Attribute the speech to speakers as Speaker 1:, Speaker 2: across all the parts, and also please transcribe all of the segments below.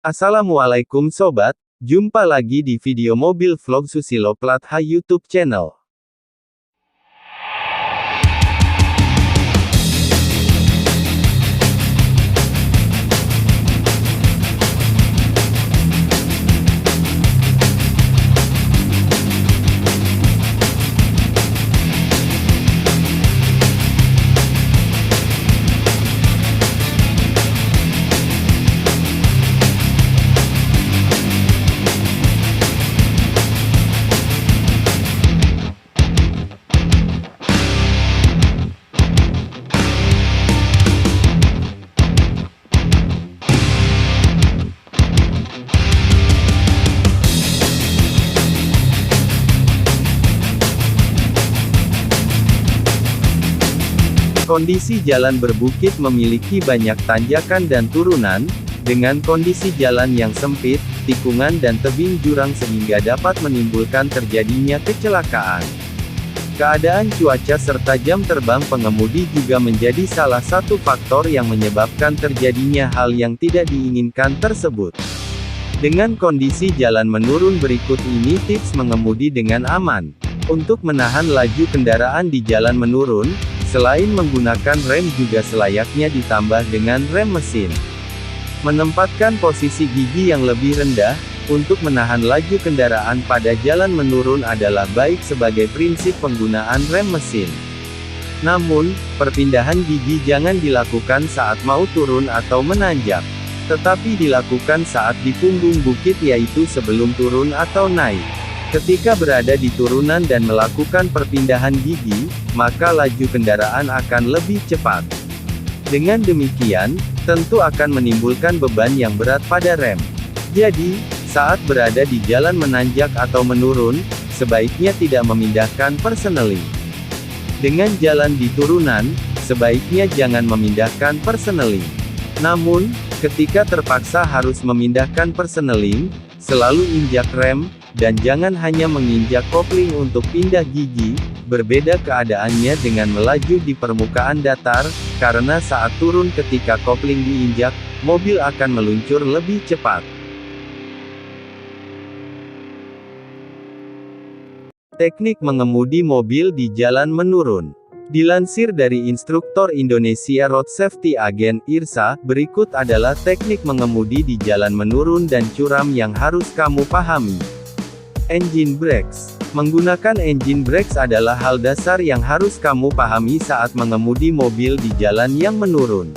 Speaker 1: Assalamualaikum sobat, jumpa lagi di video mobil vlog Susilo Plat H YouTube channel. Kondisi jalan berbukit memiliki banyak tanjakan dan turunan, dengan kondisi jalan yang sempit, tikungan dan tebing jurang sehingga dapat menimbulkan terjadinya kecelakaan. Keadaan cuaca serta jam terbang pengemudi juga menjadi salah satu faktor yang menyebabkan terjadinya hal yang tidak diinginkan tersebut. Dengan kondisi jalan menurun berikut ini tips mengemudi dengan aman. Untuk menahan laju kendaraan di jalan menurun, selain menggunakan rem juga selayaknya ditambah dengan rem mesin. Menempatkan posisi gigi yang lebih rendah, untuk menahan laju kendaraan pada jalan menurun adalah baik sebagai prinsip penggunaan rem mesin. Namun, perpindahan gigi jangan dilakukan saat mau turun atau menanjak. Tetapi dilakukan saat di punggung bukit yaitu sebelum turun atau naik. Ketika berada di turunan dan melakukan perpindahan gigi, maka laju kendaraan akan lebih cepat. Dengan demikian, tentu akan menimbulkan beban yang berat pada rem. Jadi, saat berada di jalan menanjak atau menurun, sebaiknya tidak memindahkan persneling. Dengan jalan di turunan, sebaiknya jangan memindahkan persneling. Namun, ketika terpaksa harus memindahkan persneling, selalu injak rem, dan jangan hanya menginjak kopling untuk pindah gigi. Berbeda keadaannya dengan melaju di permukaan datar, karena saat turun ketika kopling diinjak, mobil akan meluncur lebih cepat. Teknik mengemudi mobil di jalan menurun. Dilansir dari instruktur Indonesia Road Safety Agen, IRSA, berikut adalah teknik mengemudi di jalan menurun dan curam yang harus kamu pahami. Engine brakes. Menggunakan engine brakes adalah hal dasar yang harus kamu pahami saat mengemudi mobil di jalan yang menurun.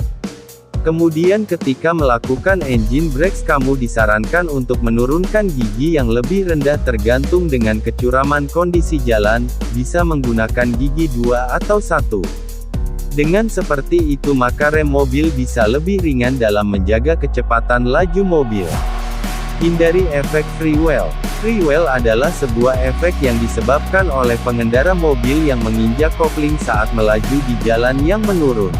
Speaker 1: Kemudian ketika melakukan engine brakes kamu disarankan untuk menurunkan gigi yang lebih rendah tergantung dengan kecuraman kondisi jalan, bisa menggunakan gigi 2 atau 1. Dengan seperti itu maka rem mobil bisa lebih ringan dalam menjaga kecepatan laju mobil. Hindari efek freewheel. Freewheel adalah sebuah efek yang disebabkan oleh pengendara mobil yang menginjak kopling saat melaju di jalan yang menurun.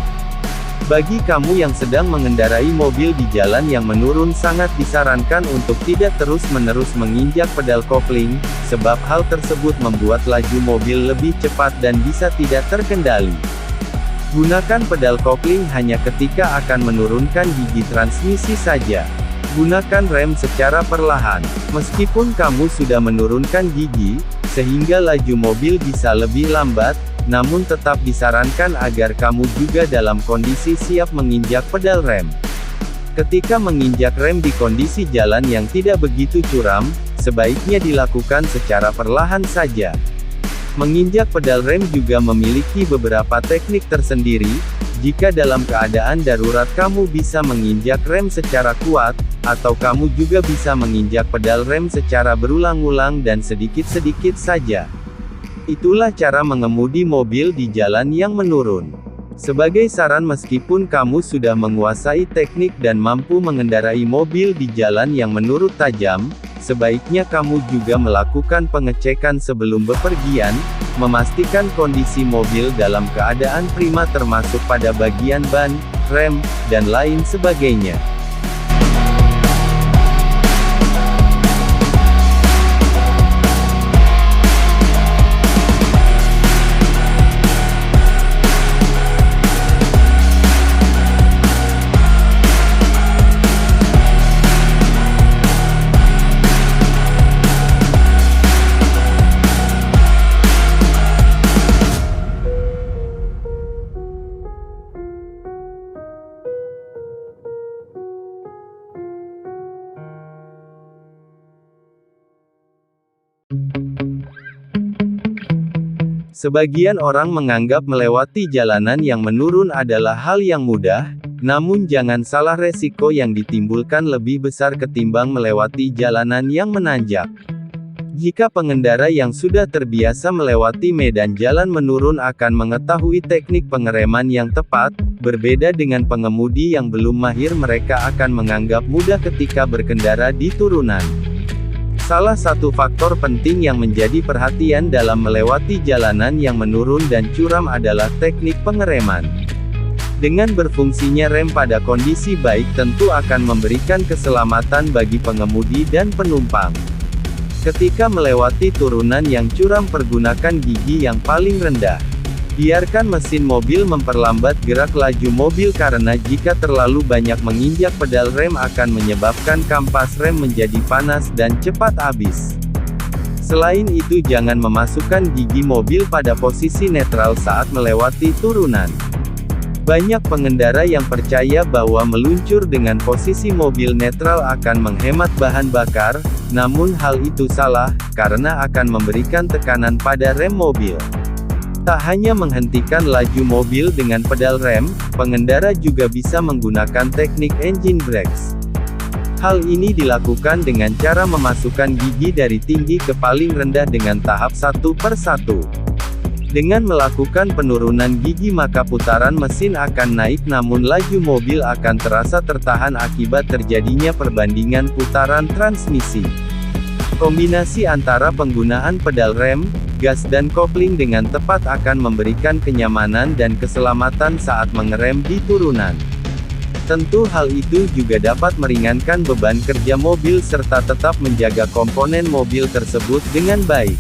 Speaker 1: Bagi kamu yang sedang mengendarai mobil di jalan yang menurun sangat disarankan untuk tidak terus-menerus menginjak pedal kopling, sebab hal tersebut membuat laju mobil lebih cepat dan bisa tidak terkendali. Gunakan pedal kopling hanya ketika akan menurunkan gigi transmisi saja. Gunakan rem secara perlahan. Meskipun kamu sudah menurunkan gigi, sehingga laju mobil bisa lebih lambat, namun tetap disarankan agar kamu juga dalam kondisi siap menginjak pedal rem. Ketika menginjak rem di kondisi jalan yang tidak begitu curam, sebaiknya dilakukan secara perlahan saja. Menginjak pedal rem juga memiliki beberapa teknik tersendiri. Jika dalam keadaan darurat kamu bisa menginjak rem secara kuat, atau kamu juga bisa menginjak pedal rem secara berulang-ulang dan sedikit-sedikit saja. Itulah cara mengemudi mobil di jalan yang menurun. Sebagai saran meskipun kamu sudah menguasai teknik dan mampu mengendarai mobil di jalan yang menurun tajam, sebaiknya kamu juga melakukan pengecekan sebelum bepergian, memastikan kondisi mobil dalam keadaan prima termasuk pada bagian ban, rem, dan lain sebagainya. Sebagian orang menganggap melewati jalanan yang menurun adalah hal yang mudah, namun jangan salah, resiko yang ditimbulkan lebih besar ketimbang melewati jalanan yang menanjak. Jika pengendara yang sudah terbiasa melewati medan jalan menurun akan mengetahui teknik pengereman yang tepat, berbeda dengan pengemudi yang belum mahir, mereka akan menganggap mudah ketika berkendara di turunan. Salah satu faktor penting yang menjadi perhatian dalam melewati jalanan yang menurun dan curam adalah teknik pengereman. Dengan berfungsinya rem pada kondisi baik tentu akan memberikan keselamatan bagi pengemudi dan penumpang. Ketika melewati turunan yang curam, pergunakan gigi yang paling rendah. Biarkan mesin mobil memperlambat gerak laju mobil karena jika terlalu banyak menginjak pedal rem akan menyebabkan kampas rem menjadi panas dan cepat habis. Selain itu, jangan memasukkan gigi mobil pada posisi netral saat melewati turunan. Banyak pengendara yang percaya bahwa meluncur dengan posisi mobil netral akan menghemat bahan bakar, namun hal itu salah, karena akan memberikan tekanan pada rem mobil. Tak hanya menghentikan laju mobil dengan pedal rem, pengendara juga bisa menggunakan teknik engine brakes. Hal ini dilakukan dengan cara memasukkan gigi dari tinggi ke paling rendah dengan tahap satu per satu. Dengan melakukan penurunan gigi maka putaran mesin akan naik, namun laju mobil akan terasa tertahan akibat terjadinya perbandingan putaran transmisi. Kombinasi antara penggunaan pedal rem, gas dan kopling dengan tepat akan memberikan kenyamanan dan keselamatan saat mengerem di turunan. Tentu hal itu juga dapat meringankan beban kerja mobil serta tetap menjaga komponen mobil tersebut dengan baik.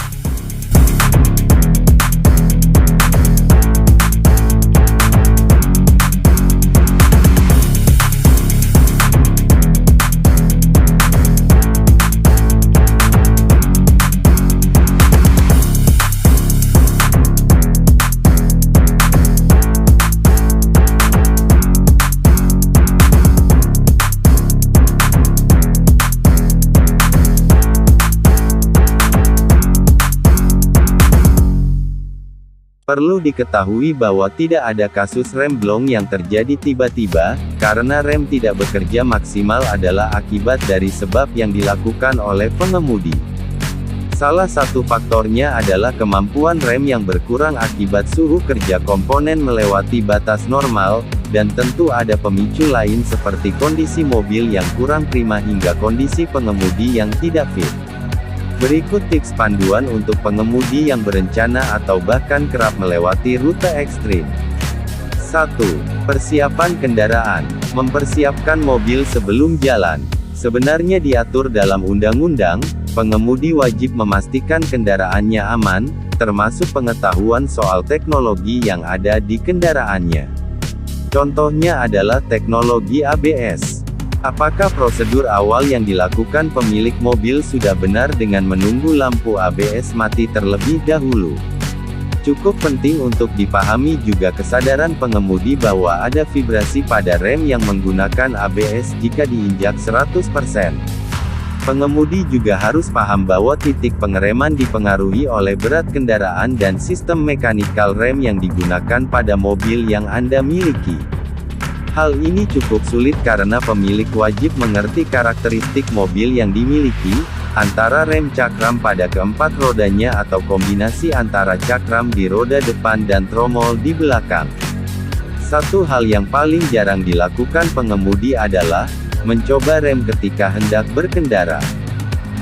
Speaker 1: Perlu diketahui bahwa tidak ada kasus rem blong yang terjadi tiba-tiba, karena rem tidak bekerja maksimal adalah akibat dari sebab yang dilakukan oleh pengemudi. Salah satu faktornya adalah kemampuan rem yang berkurang akibat suhu kerja komponen melewati batas normal, dan tentu ada pemicu lain seperti kondisi mobil yang kurang prima hingga kondisi pengemudi yang tidak fit. Berikut tips panduan untuk pengemudi yang berencana atau bahkan kerap melewati rute ekstrim. 1. Persiapan kendaraan. Mempersiapkan mobil sebelum jalan. Sebenarnya diatur dalam undang-undang, pengemudi wajib memastikan kendaraannya aman, termasuk pengetahuan soal teknologi yang ada di kendaraannya. Contohnya adalah teknologi ABS. Apakah prosedur awal yang dilakukan pemilik mobil sudah benar dengan menunggu lampu ABS mati terlebih dahulu? Cukup penting untuk dipahami juga kesadaran pengemudi bahwa ada vibrasi pada rem yang menggunakan ABS jika diinjak 100%. Pengemudi juga harus paham bahwa titik pengereman dipengaruhi oleh berat kendaraan dan sistem mekanikal rem yang digunakan pada mobil yang Anda miliki. Hal ini cukup sulit karena pemilik wajib mengerti karakteristik mobil yang dimiliki, antara rem cakram pada keempat rodanya atau kombinasi antara cakram di roda depan dan tromol di belakang. Satu hal yang paling jarang dilakukan pengemudi adalah mencoba rem ketika hendak berkendara.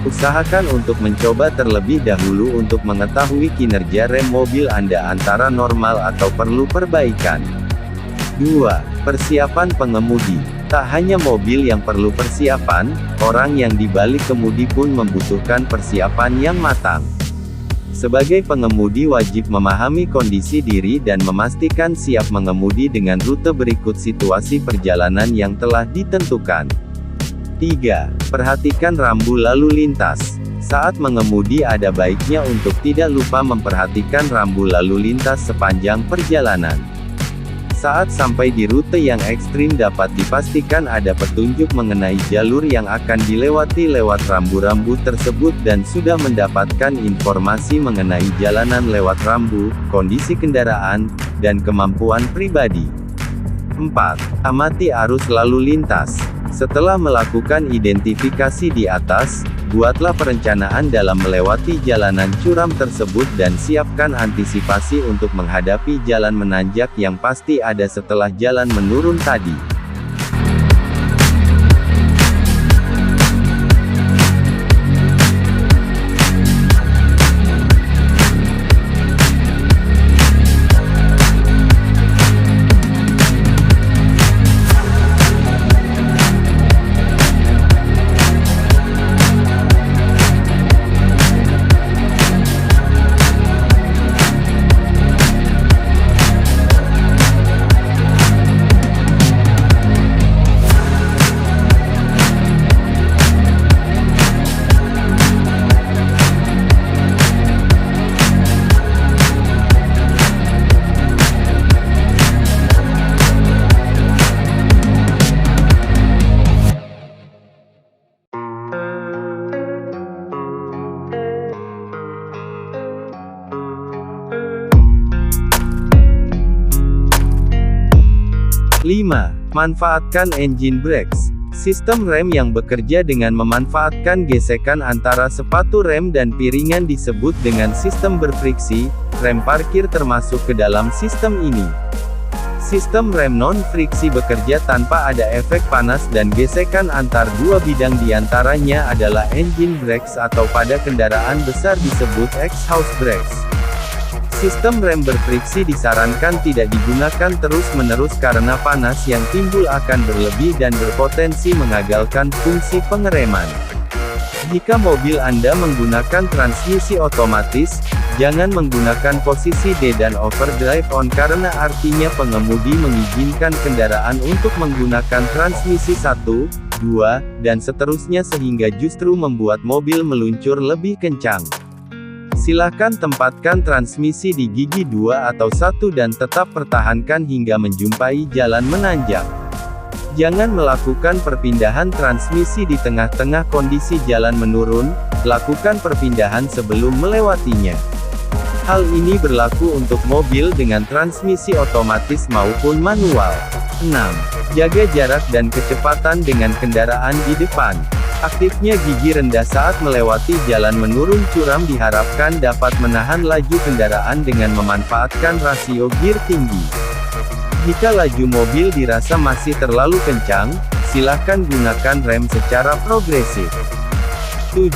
Speaker 1: Usahakan untuk mencoba terlebih dahulu untuk mengetahui kinerja rem mobil Anda antara normal atau perlu perbaikan. 2. Persiapan pengemudi. Tak hanya mobil yang perlu persiapan, orang yang dibalik kemudi pun membutuhkan persiapan yang matang. Sebagai pengemudi wajib memahami kondisi diri dan memastikan siap mengemudi dengan rute berikut situasi perjalanan yang telah ditentukan. 3. Perhatikan rambu lalu lintas. Saat mengemudi ada baiknya untuk tidak lupa memperhatikan rambu lalu lintas sepanjang perjalanan. Saat sampai di rute yang ekstrim dapat dipastikan ada petunjuk mengenai jalur yang akan dilewati lewat rambu-rambu tersebut dan sudah mendapatkan informasi mengenai jalanan lewat rambu, kondisi kendaraan, dan kemampuan pribadi. 4. Amati arus lalu lintas. Setelah melakukan identifikasi di atas, buatlah perencanaan dalam melewati jalanan curam tersebut dan siapkan antisipasi untuk menghadapi jalan menanjak yang pasti ada setelah jalan menurun tadi. 5. Manfaatkan engine brakes. Sistem rem yang bekerja dengan memanfaatkan gesekan antara sepatu rem dan piringan disebut dengan sistem berfriksi. Rem parkir termasuk ke dalam sistem ini. Sistem rem non-friksi bekerja tanpa ada efek panas dan gesekan antar dua bidang diantaranya adalah engine brakes atau pada kendaraan besar disebut exhaust brakes. Sistem rem berfriksi disarankan tidak digunakan terus-menerus karena panas yang timbul akan berlebih dan berpotensi mengagalkan fungsi pengereman. Jika mobil Anda menggunakan transmisi otomatis, jangan menggunakan posisi D dan overdrive on karena artinya pengemudi mengizinkan kendaraan untuk menggunakan transmisi 1, 2, dan seterusnya sehingga justru membuat mobil meluncur lebih kencang. Silakan tempatkan transmisi di gigi 2 atau 1 dan tetap pertahankan hingga menjumpai jalan menanjak. Jangan melakukan perpindahan transmisi di tengah-tengah kondisi jalan menurun, lakukan perpindahan sebelum melewatinya. Hal ini berlaku untuk mobil dengan transmisi otomatis maupun manual. 6. Jaga jarak dan kecepatan dengan kendaraan di depan. Aktifnya gigi rendah saat melewati jalan menurun curam diharapkan dapat menahan laju kendaraan dengan memanfaatkan rasio gear tinggi. Jika laju mobil dirasa masih terlalu kencang, silahkan gunakan rem secara progresif. 7.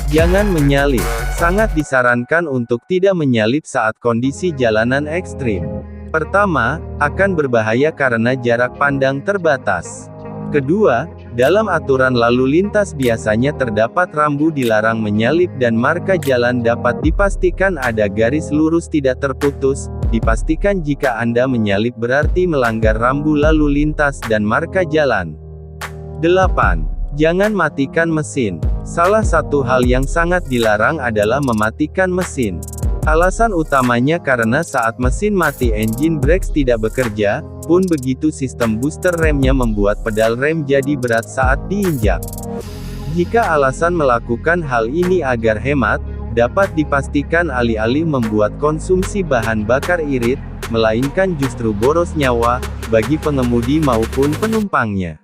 Speaker 1: Jangan menyalip. Sangat disarankan untuk tidak menyalip saat kondisi jalanan ekstrim. Pertama, akan berbahaya karena jarak pandang terbatas. Kedua, dalam aturan lalu lintas biasanya terdapat rambu dilarang menyalip dan marka jalan dapat dipastikan ada garis lurus tidak terputus. Dipastikan jika Anda menyalip berarti melanggar rambu lalu lintas dan marka jalan. 8. Jangan matikan mesin. Salah satu hal yang sangat dilarang adalah mematikan mesin. Alasan utamanya karena saat mesin mati engine brakes tidak bekerja, pun begitu sistem booster remnya membuat pedal rem jadi berat saat diinjak. Jika alasan melakukan hal ini agar hemat, dapat dipastikan alih-alih membuat konsumsi bahan bakar irit, melainkan justru boros nyawa, bagi pengemudi maupun penumpangnya.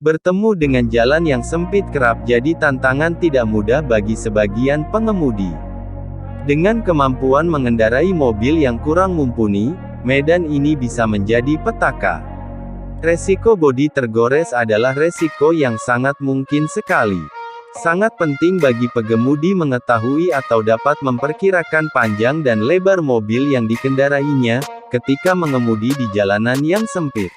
Speaker 1: Bertemu dengan jalan yang sempit kerap jadi tantangan tidak mudah bagi sebagian pengemudi. Dengan kemampuan mengendarai mobil yang kurang mumpuni, medan ini bisa menjadi petaka. Resiko bodi tergores adalah resiko yang sangat mungkin sekali. Sangat penting bagi pengemudi mengetahui atau dapat memperkirakan panjang dan lebar mobil yang dikendarainya, ketika mengemudi di jalanan yang sempit.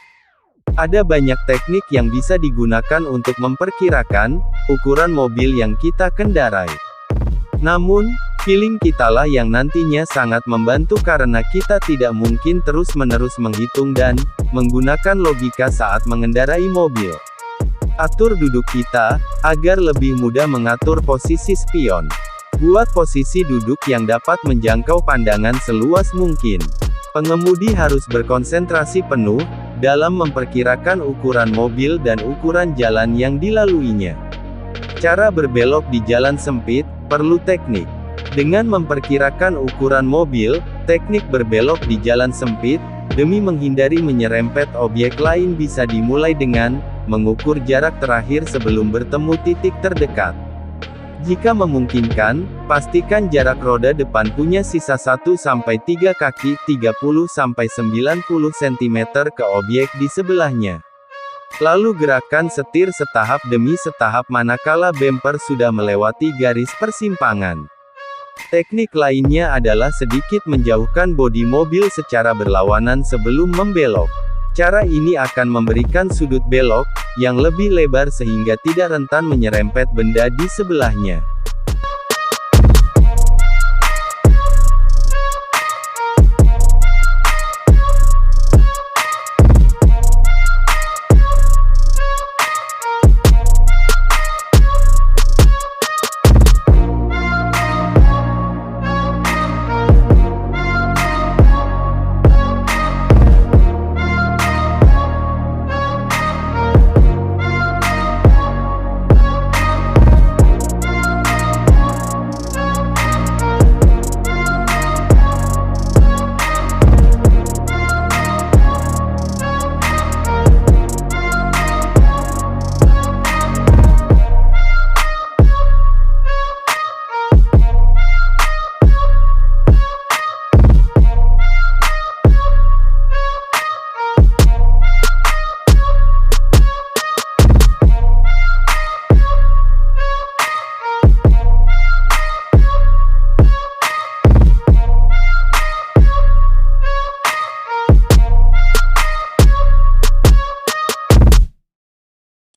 Speaker 1: Ada banyak teknik yang bisa digunakan untuk memperkirakan ukuran mobil yang kita kendarai. Namun, feeling kitalah yang nantinya sangat membantu karena kita tidak mungkin terus-menerus menghitung dan menggunakan logika saat mengendarai mobil. Atur duduk kita, agar lebih mudah mengatur posisi spion. Buat posisi duduk yang dapat menjangkau pandangan seluas mungkin. Pengemudi harus berkonsentrasi penuh dalam memperkirakan ukuran mobil dan ukuran jalan yang dilaluinya. Cara berbelok di jalan sempit perlu teknik. Dengan memperkirakan ukuran mobil, teknik berbelok di jalan sempit, demi menghindari menyerempet objek lain bisa dimulai dengan mengukur jarak terakhir sebelum bertemu titik terdekat. Jika memungkinkan, pastikan jarak roda depan punya sisa 1-3 kaki 30-90 cm ke objek di sebelahnya. Lalu gerakan setir setahap demi setahap manakala bumper sudah melewati garis persimpangan. Teknik lainnya adalah sedikit menjauhkan bodi mobil secara berlawanan sebelum membelok. Cara ini akan memberikan sudut belok yang lebih lebar sehingga tidak rentan menyerempet benda di sebelahnya.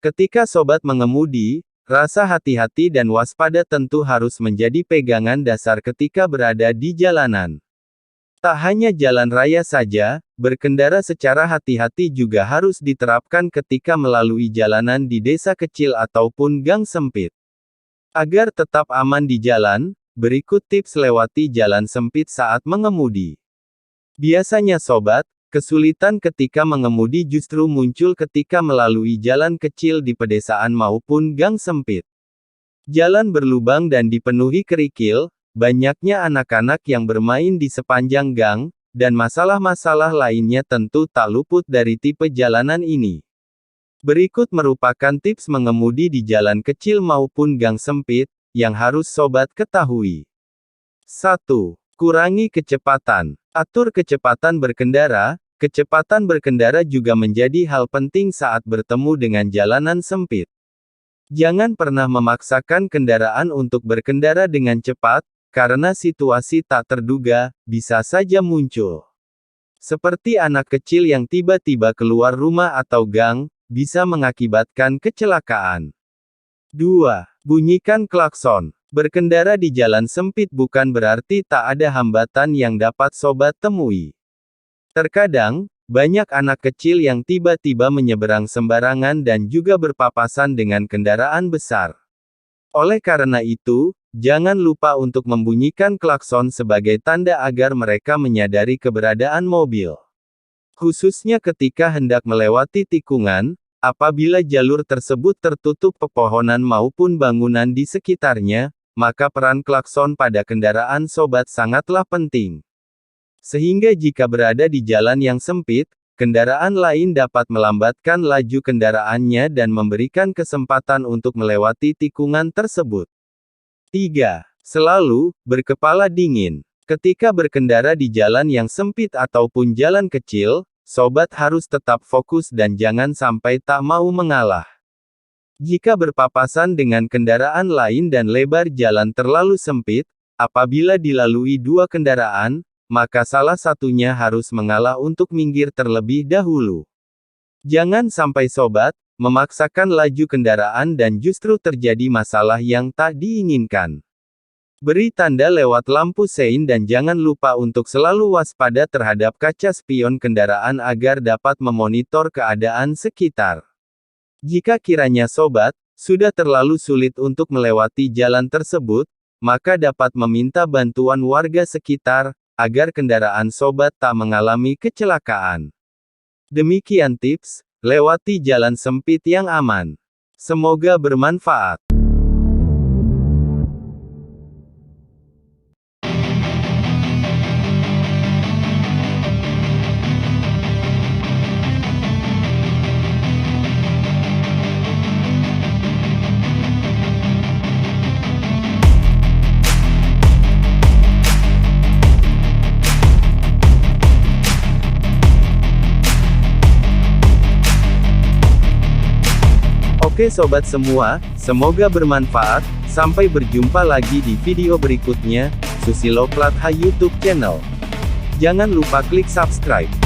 Speaker 1: Ketika sobat mengemudi, rasa hati-hati dan waspada tentu harus menjadi pegangan dasar ketika berada di jalanan. Tak hanya jalan raya saja, berkendara secara hati-hati juga harus diterapkan ketika melalui jalanan di desa kecil ataupun gang sempit. Agar tetap aman di jalan, berikut tips lewati jalan sempit saat mengemudi. Biasanya sobat, kesulitan ketika mengemudi justru muncul ketika melalui jalan kecil di pedesaan maupun gang sempit. Jalan berlubang dan dipenuhi kerikil, banyaknya anak-anak yang bermain di sepanjang gang, dan masalah-masalah lainnya tentu tak luput dari tipe jalanan ini. Berikut merupakan tips mengemudi di jalan kecil maupun gang sempit, yang harus sobat ketahui. 1. Kurangi kecepatan. Atur kecepatan berkendara. Kecepatan berkendara juga menjadi hal penting saat bertemu dengan jalanan sempit. Jangan pernah memaksakan kendaraan untuk berkendara dengan cepat, karena situasi tak terduga bisa saja muncul. Seperti anak kecil yang tiba-tiba keluar rumah atau gang, bisa mengakibatkan kecelakaan. 2. Bunyikan klakson. Berkendara di jalan sempit bukan berarti tak ada hambatan yang dapat sobat temui. Terkadang, banyak anak kecil yang tiba-tiba menyeberang sembarangan dan juga berpapasan dengan kendaraan besar. Oleh karena itu, jangan lupa untuk membunyikan klakson sebagai tanda agar mereka menyadari keberadaan mobil. Khususnya ketika hendak melewati tikungan, apabila jalur tersebut tertutup pepohonan maupun bangunan di sekitarnya, maka peran klakson pada kendaraan sobat sangatlah penting. Sehingga jika berada di jalan yang sempit, kendaraan lain dapat melambatkan laju kendaraannya dan memberikan kesempatan untuk melewati tikungan tersebut. 3. Selalu berkepala dingin. Ketika berkendara di jalan yang sempit ataupun jalan kecil, sobat harus tetap fokus dan jangan sampai tak mau mengalah. Jika berpapasan dengan kendaraan lain dan lebar jalan terlalu sempit, apabila dilalui dua kendaraan, maka salah satunya harus mengalah untuk minggir terlebih dahulu. Jangan sampai sobat memaksakan laju kendaraan dan justru terjadi masalah yang tak diinginkan. Beri tanda lewat lampu sein dan jangan lupa untuk selalu waspada terhadap kaca spion kendaraan agar dapat memonitor keadaan sekitar. Jika kiranya sobat sudah terlalu sulit untuk melewati jalan tersebut, maka dapat meminta bantuan warga sekitar, agar kendaraan sobat tak mengalami kecelakaan. Demikian tips, lewati jalan sempit yang aman. Semoga bermanfaat. Oke sobat semua, semoga bermanfaat, sampai berjumpa lagi di video berikutnya, Susilo Platha YouTube channel. Jangan lupa klik subscribe.